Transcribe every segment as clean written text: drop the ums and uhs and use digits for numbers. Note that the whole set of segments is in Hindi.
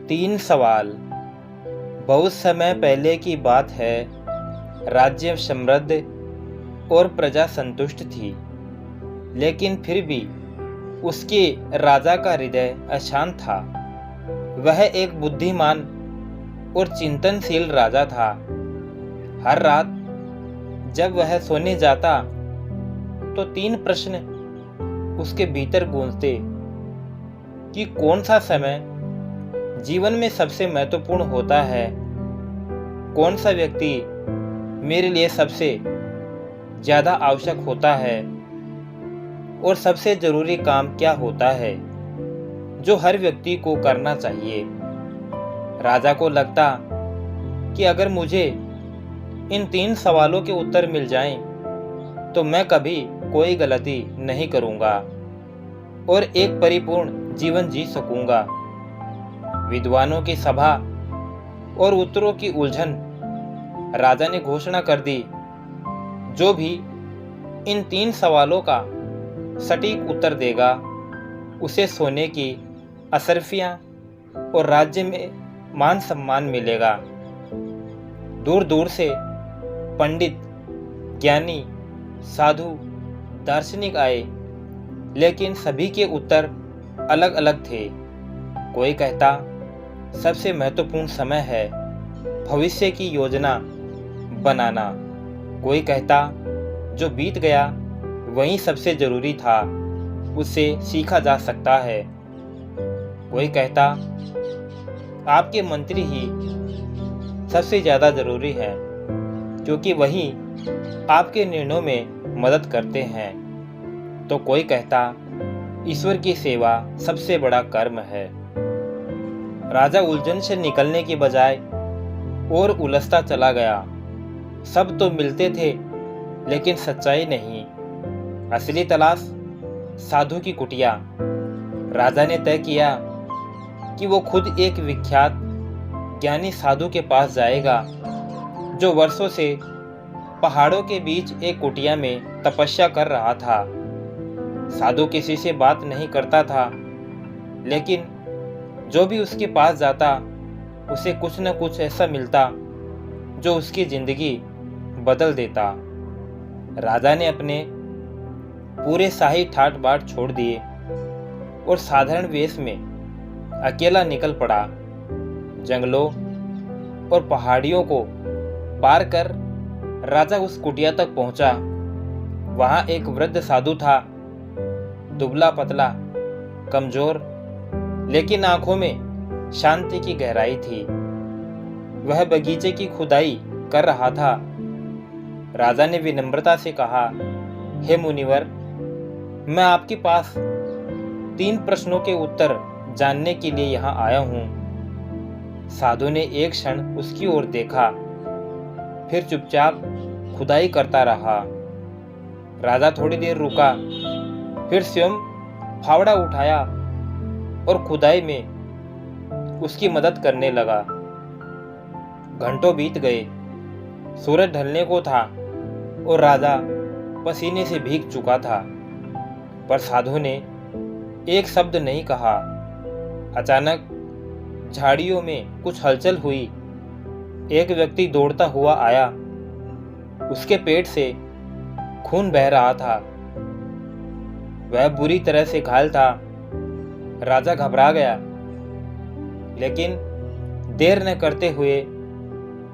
तीन सवाल। बहुत समय पहले की बात है। राज्य समृद्ध और प्रजा संतुष्ट थी, लेकिन फिर भी उसके राजा का हृदय अशांत था। वह एक बुद्धिमान और चिंतनशील राजा था। हर रात जब वह सोने जाता तो तीन प्रश्न उसके भीतर गूंजते कि कौन सा समय जीवन में सबसे महत्वपूर्ण होता है, कौन सा व्यक्ति मेरे लिए सबसे ज़्यादा आवश्यक होता है और सबसे ज़रूरी काम क्या होता है जो हर व्यक्ति को करना चाहिए। राजा को लगता कि अगर मुझे इन तीन सवालों के उत्तर मिल जाएं, तो मैं कभी कोई गलती नहीं करूंगा और एक परिपूर्ण जीवन जी सकूंगा। विद्वानों की सभा और उत्तरों की उलझन। राजा ने घोषणा कर दी, जो भी इन तीन सवालों का सटीक उत्तर देगा उसे सोने की अशर्फियां और राज्य में मान सम्मान मिलेगा। दूर दूर से पंडित, ज्ञानी, साधु, दार्शनिक आए, लेकिन सभी के उत्तर अलग अलग थे। कोई कहता सबसे महत्वपूर्ण समय है भविष्य की योजना बनाना। कोई कहता जो बीत गया वही सबसे जरूरी था, उससे सीखा जा सकता है। कोई कहता आपके मंत्री ही सबसे ज़्यादा ज़रूरी हैं, क्योंकि वही आपके निर्णयों में मदद करते हैं। तो कोई कहता ईश्वर की सेवा सबसे बड़ा कर्म है। राजा उलझन से निकलने की बजाय और उलझता चला गया। सब तो मिलते थे, लेकिन सच्चाई नहीं। असली तलाश साधु की कुटिया। राजा ने तय किया कि वो खुद एक विख्यात ज्ञानी साधु के पास जाएगा, जो वर्षों से पहाड़ों के बीच एक कुटिया में तपस्या कर रहा था। साधु किसी से बात नहीं करता था, लेकिन जो भी उसके पास जाता उसे कुछ न कुछ ऐसा मिलता जो उसकी जिंदगी बदल देता। राजा ने अपने पूरे शाही ठाट बाट छोड़ दिए और साधारण वेश में अकेला निकल पड़ा। जंगलों और पहाड़ियों को पार कर राजा उस कुटिया तक पहुंचा। वहां एक वृद्ध साधु था, दुबला पतला, कमजोर, लेकिन आंखों में शांति की गहराई थी। वह बगीचे की खुदाई कर रहा था। राजा ने विनम्रता से कहा, हे मुनिवर, मैं आपके पास तीन प्रश्नों के उत्तर जानने के लिए यहाँ आया हूँ। साधु ने एक क्षण उसकी ओर देखा, फिर चुपचाप खुदाई करता रहा। राजा थोड़ी देर रुका, फिर स्वयं फावड़ा उठाया और खुदाई में उसकी मदद करने लगा। घंटों बीत गए। सूरज ढलने को था और राजा पसीने से भीग चुका था, पर साधु ने एक शब्द नहीं कहा। अचानक झाड़ियों में कुछ हलचल हुई। एक व्यक्ति दौड़ता हुआ आया। उसके पेट से खून बह रहा था। वह बुरी तरह से घायल था। राजा घबरा गया, लेकिन देर न करते हुए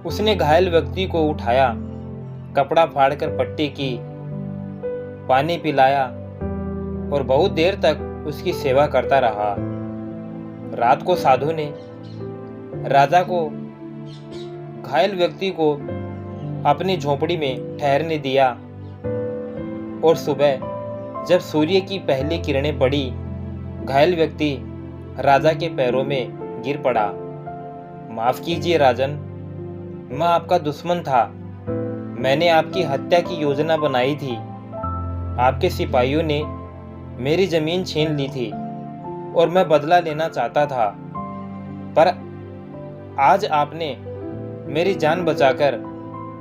उसने घायल व्यक्ति को उठाया, कपड़ा फाड़कर पट्टी की, पानी पिलाया और बहुत देर तक उसकी सेवा करता रहा। रात को साधु ने राजा को घायल व्यक्ति को अपनी झोपड़ी में ठहरने दिया और सुबह जब सूर्य की पहली किरणें पड़ी, घायल व्यक्ति राजा के पैरों में गिर पड़ा। माफ कीजिए राजन, मैं आपका दुश्मन था। मैंने आपकी हत्या की योजना बनाई थी। आपके सिपाहियों ने मेरी जमीन छीन ली थी और मैं बदला लेना चाहता था, पर आज आपने मेरी जान बचाकर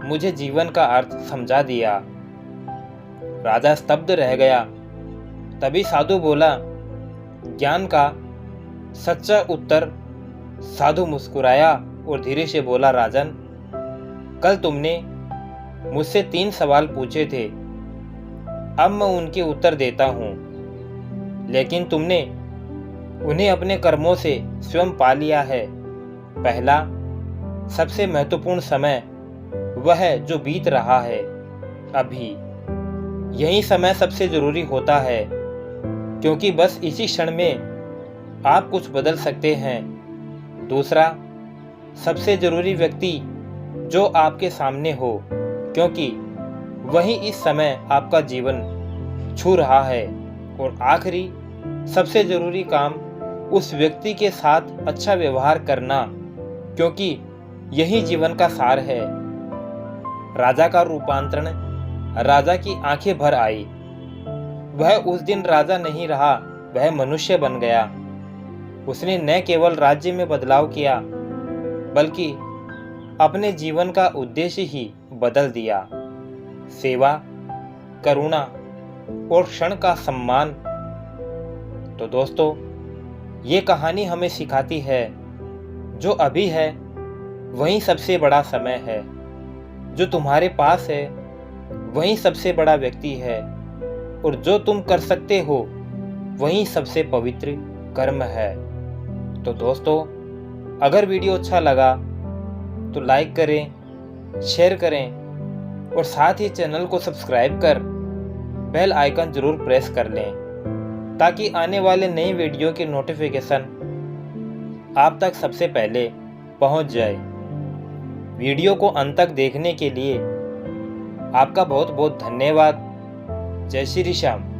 मुझे जीवन का अर्थ समझा दिया। राजा स्तब्ध रह गया। तभी साधु बोला, ज्ञान का सच्चा उत्तर साधु मुस्कुराया और धीरे से बोला, राजन, कल तुमने मुझसे 3 सवाल पूछे थे, अब मैं उनके उत्तर देता हूँ, लेकिन तुमने उन्हें अपने कर्मों से स्वयं पा लिया है। पहला, सबसे महत्वपूर्ण समय वह है जो बीत रहा है अभी। यही समय सबसे जरूरी होता है, क्योंकि बस इसी क्षण में आप कुछ बदल सकते हैं। दूसरा, सबसे जरूरी व्यक्ति जो आपके सामने हो, क्योंकि वही इस समय आपका जीवन छू रहा है। और आखिरी, सबसे जरूरी काम उस व्यक्ति के साथ अच्छा व्यवहार करना, क्योंकि यही जीवन का सार है। राजा का रूपांतरण। राजा की आंखें भर आई। वह उस दिन राजा नहीं रहा, वह मनुष्य बन गया। उसने न केवल राज्य में बदलाव किया, बल्कि अपने जीवन का उद्देश्य ही बदल दिया। सेवा, करुणा और क्षण का सम्मान। तो दोस्तों, ये कहानी हमें सिखाती है, जो अभी है वही सबसे बड़ा समय है। जो तुम्हारे पास है वही सबसे बड़ा व्यक्ति है, और जो तुम कर सकते हो वही सबसे पवित्र कर्म है। तो दोस्तों, अगर वीडियो अच्छा लगा तो लाइक करें, शेयर करें और साथ ही चैनल को सब्सक्राइब कर बेल आइकन जरूर प्रेस कर लें, ताकि आने वाले नई वीडियो की नोटिफिकेशन आप तक सबसे पहले पहुंच जाए। वीडियो को अंत तक देखने के लिए आपका बहुत बहुत धन्यवाद। जय श्री श्याम।